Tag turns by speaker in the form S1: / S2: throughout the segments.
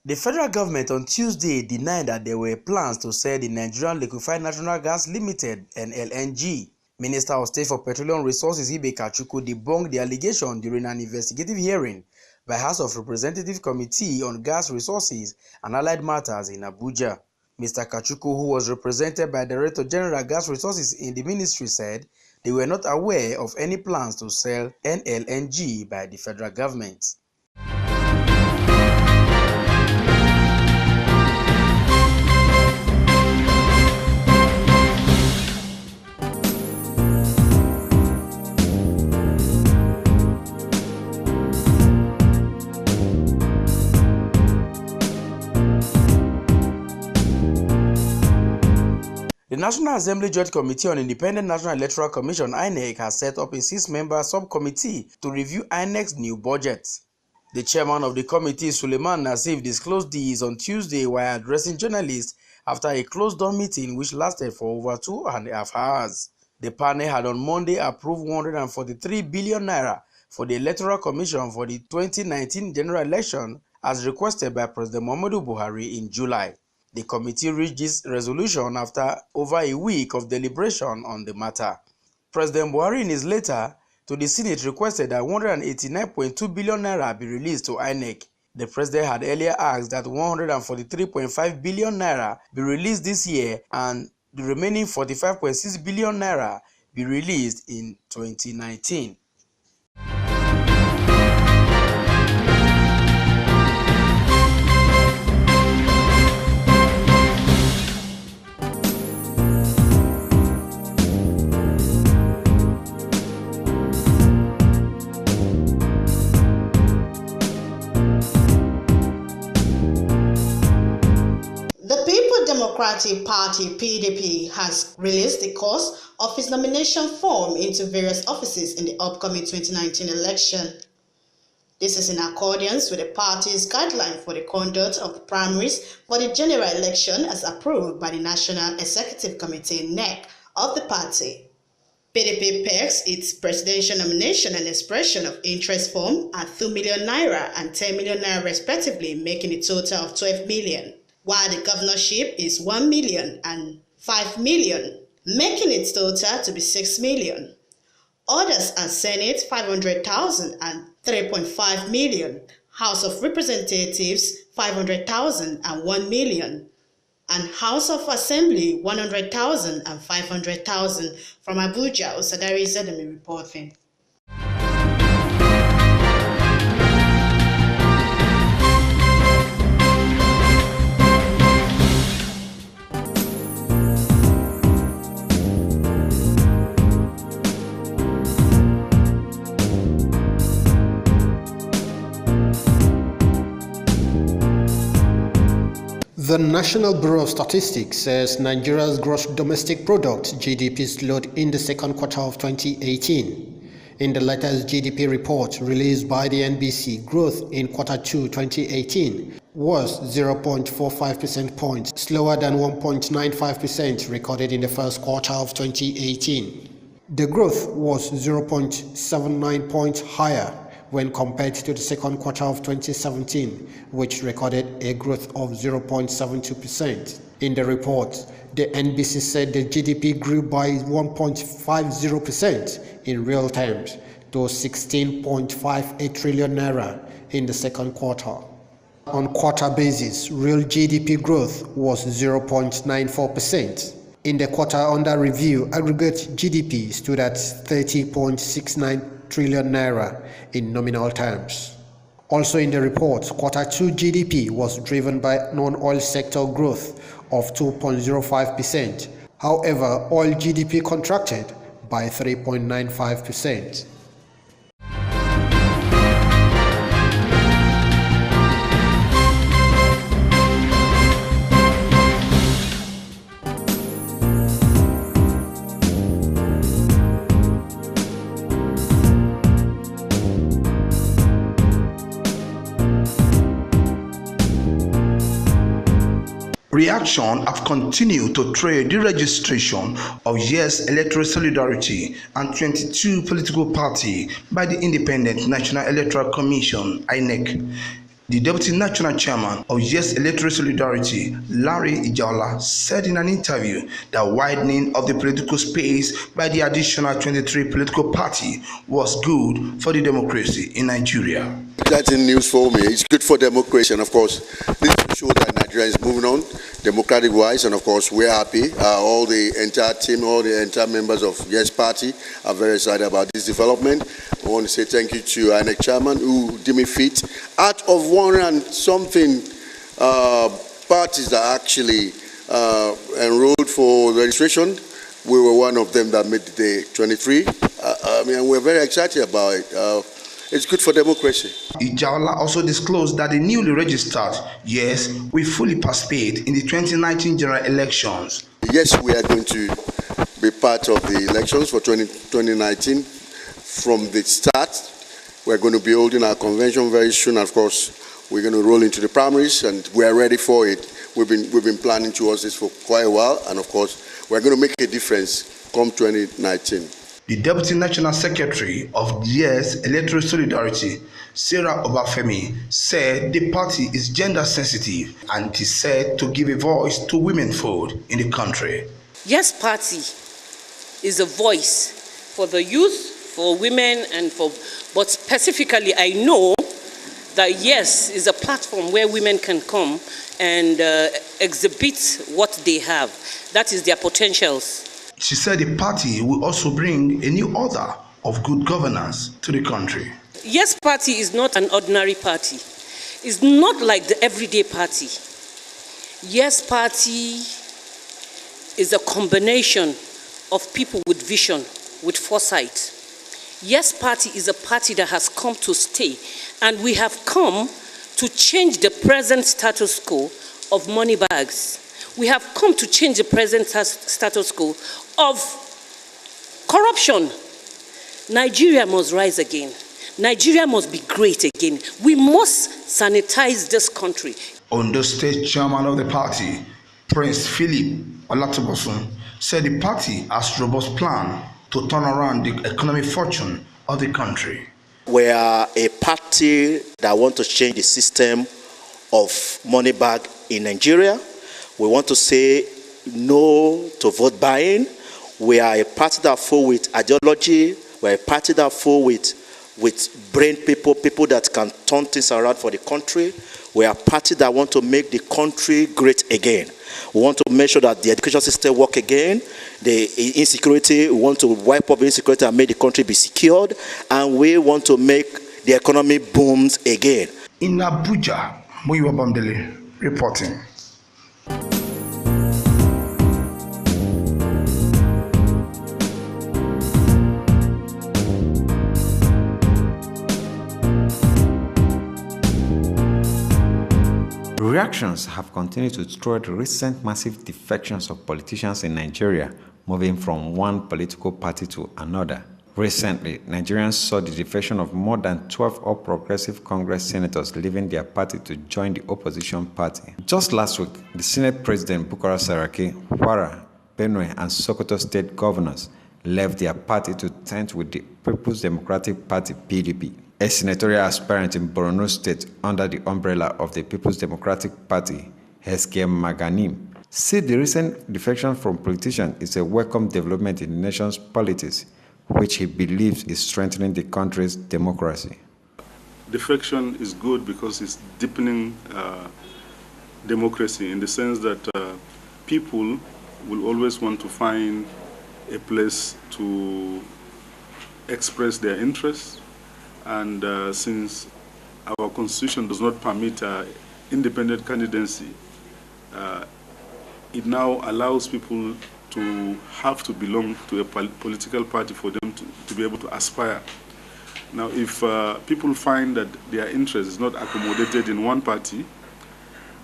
S1: The federal government on Tuesday denied that there were plans to sell the Nigerian Liquefied Natural Gas Limited (NLNG). Minister of State for Petroleum Resources Ibe Kachuku debunked the allegation during an investigative hearing by House of Representatives Committee on Gas Resources and Allied Matters in Abuja. Mr. Kachuku, who was represented by Director General Gas Resources in the ministry, said they were not aware of any plans to sell NLNG by the federal government. The National Assembly Joint Committee on Independent National Electoral Commission (INEC) has set up a 6-member subcommittee to review INEC's new budget. The chairman of the committee, Suleiman Nassif, disclosed this on Tuesday while addressing journalists after a closed-door meeting which lasted for over 2.5 hours. The panel had on Monday approved 143 billion naira for the Electoral Commission for the 2019 general election as requested by President Muhammadu Buhari in July. The committee reached this resolution after over a week of deliberation on the matter. President Buhari in his letter to the Senate requested that 189.2 billion naira be released to INEC. The president had earlier asked that 143.5 billion naira be released this year and the remaining 45.6 billion naira be released in 2019.
S2: Democratic Party (PDP) has released the cost of its nomination form into various offices in the upcoming 2019 election. This is in accordance with the party's guideline for the conduct of the primaries for the general election as approved by the National Executive Committee (NEC) of the party. PDP pegs its presidential nomination and expression of interest form at 2 million naira and 10 million naira respectively, making a total of 12 million. While the governorship is 1 million and 5 million, making its total to be 6 million. Others are Senate 500,000 and 3.5 million, House of Representatives 500,000 and 1 million, and House of Assembly 100,000 and 500,000. From Abuja, Osadari Zedemi reporting.
S3: The National Bureau of Statistics says Nigeria's gross domestic product (GDP) slowed in the second quarter of 2018. In the latest GDP report released by the NBC, growth in quarter 2 2018 was 0.45 percentage points slower than 1.95% recorded in the first quarter of 2018. The growth was 0.79 points higher when compared to the second quarter of 2017, which recorded a growth of 0.72%. In the report, the NBC said the GDP grew by 1.50% in real terms to 16.58 trillion naira in the second quarter. On quarter basis, real GDP growth was 0.94%. In the quarter under review, aggregate GDP stood at 30.69 trillion naira in nominal terms. Also in the report, quarter 2 GDP was driven by non-oil sector growth of 2.05%. However, oil GDP contracted by 3.95%.
S4: Reaction have continued to trail the registration of Yes Electoral Solidarity and 22 political parties by the Independent National Electoral Commission (INEC). The Deputy National Chairman of Yes Electoral Solidarity, Larry Ijaola, said in an interview that widening of the political space by the additional 23 political parties was good for the democracy in Nigeria.
S5: Exciting news for me. It's good for democracy, and of course, this will show that Nigeria is moving on democratic-wise, and of course, we're happy. All the entire team, all the entire members of Yes Party are very excited about this development. I want to say thank you to INEC Chairman who did me fit. Out of 100 and something parties that actually enrolled for registration, we were one of them that made the 23. We're very excited about it. It's good for democracy.
S4: Ijaola also disclosed that the newly registered Yes will fully participate in the 2019 general elections.
S5: Yes, we are going to be part of the elections for 2019 from the start. We're going to be holding our convention very soon. Of course, we're going to roll into the primaries, and we're ready for it. We've been planning towards this for quite a while, and of course, we're going to make a difference come 2019.
S4: The Deputy National Secretary of Yes Electoral Solidarity, Sarah Obafemi, said the party is gender sensitive and is said to give a voice to women vote in the country.
S6: Yes Party is a voice for the youth, for women, but specifically I know that Yes is a platform where women can come and exhibit what they have. That is their potentials.
S4: She said the party will also bring a new order of good governance to the country.
S6: Yes Party is not an ordinary party. It's not like the everyday party. Yes Party is a combination of people with vision, with foresight. Yes Party is a party that has come to stay, and we have come to change the present status quo of money bags. We have come to change the present status quo of corruption. Nigeria must rise again. Nigeria must be great again. We must sanitize this country.
S4: Ondo State Chairman of the party, Prince Philip Olatobosun, said the party has a robust plan to turn around the economic fortune of the country.
S7: We are a party that wants to change the system of money bag in Nigeria. We want to say no to vote buying. We are a party that full with ideology. We are a party that full with brain people that can turn things around for the country. We are a party that want to make the country great again. We want to make sure that the education system work again. The insecurity, we want to wipe up the insecurity and make the country be secured. And we want to make the economy booms again.
S4: In Abuja, Muyiwa Bamdele reporting.
S8: Reactions have continued to throw the recent massive defections of politicians in Nigeria, moving from one political party to another. Recently, Nigerians saw the defection of more than 12 All Progressive Congress senators leaving their party to join the opposition party. Just last week, the Senate President Bukola Saraki, Kwara, Benue, and Sokoto state governors left their party to tent with the People's Democratic Party (PDP). A senatorial aspirant in Borno State under the umbrella of the People's Democratic Party, Hezke Maganim, said the recent defection from politicians is a welcome development in the nation's politics, which he believes is strengthening the country's democracy.
S9: Defection is good because it's deepening democracy in the sense that people will always want to find a place to express their interests. And since our constitution does not permit independent candidacy, it now allows people to have to belong to a political party for them to be able to aspire. Now, if people find that their interest is not accommodated in one party,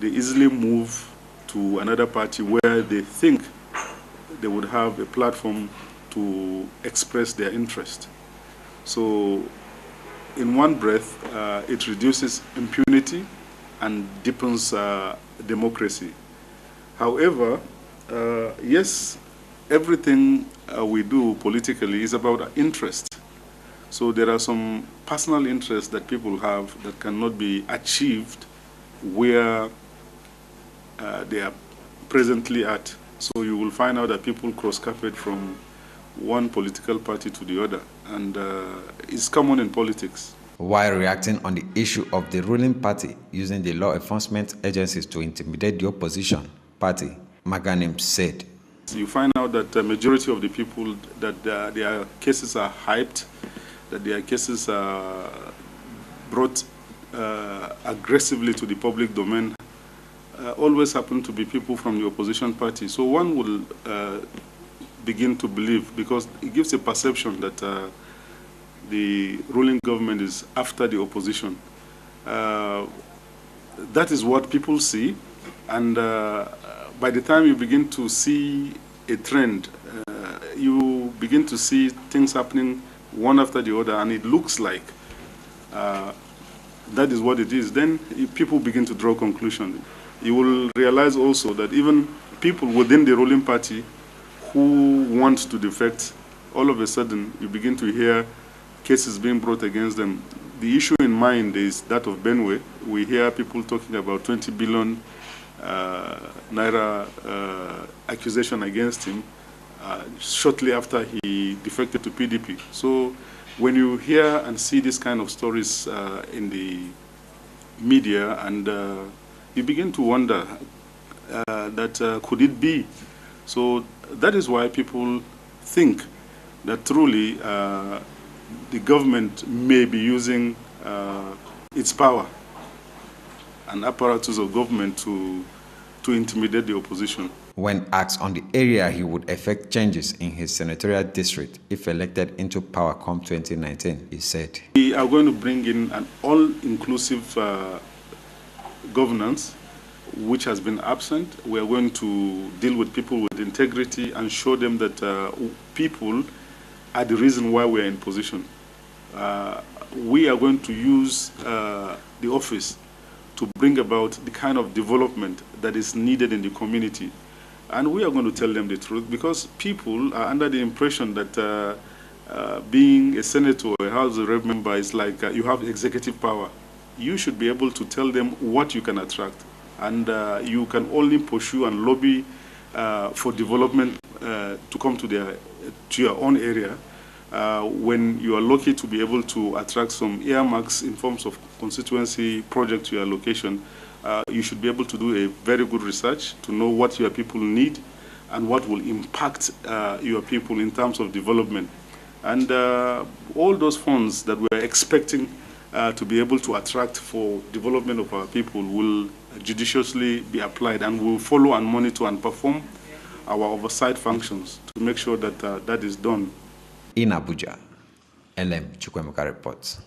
S9: they easily move to another party where they think they would have a platform to express their interest. So, in one breath, it reduces impunity and deepens democracy. However, yes, everything we do politically is about interest. So there are some personal interests that people have that cannot be achieved where they are presently at. So you will find out that people cross-carpet from one political party to the other, and it's common in politics.
S8: While reacting on the issue of the ruling party using the law enforcement agencies to intimidate the opposition party, Maganim said,
S9: You find out that the majority of the people, that their cases are hyped, that their cases are brought aggressively to the public domain, always happen to be people from the opposition party. So one will begin to believe, because it gives a perception that the ruling government is after the opposition. That is what people see, and by the time you begin to see a trend, you begin to see things happening one after the other, and it looks like that is what it is. Then people begin to draw conclusions. You will realize also that even people within the ruling party who want to defect, all of a sudden you begin to hear cases being brought against them. The issue in mind is that of Benue. We hear people talking about 20 billion naira accusation against him shortly after he defected to PDP. So when you hear and see this kind of stories in the media, and you begin to wonder that could it be? So that is why people think that truly the government may be using its power and apparatus of government to intimidate the opposition.
S8: When asked on the area he would effect changes in his senatorial district if elected into power come 2019, he said,
S9: We are going to bring in an all-inclusive governance which has been absent. We are going to deal with people with integrity and show them that people are the reason why we are in position. We are going to use the office to bring about the kind of development that is needed in the community. And we are going to tell them the truth, because people are under the impression that being a senator or a House of Rep member is like you have executive power. You should be able to tell them what you can attract, and you can only pursue and lobby for development to come to your own area when you are lucky to be able to attract some earmarks in forms of constituency project to your location. You should be able to do a very good research to know what your people need and what will impact your people in terms of development. And all those funds that we are expecting to be able to attract for development of our people will judiciously be applied, and we will follow and monitor and perform our oversight functions to make sure that that is done.
S8: In Abuja, LM Chukwemeka reports.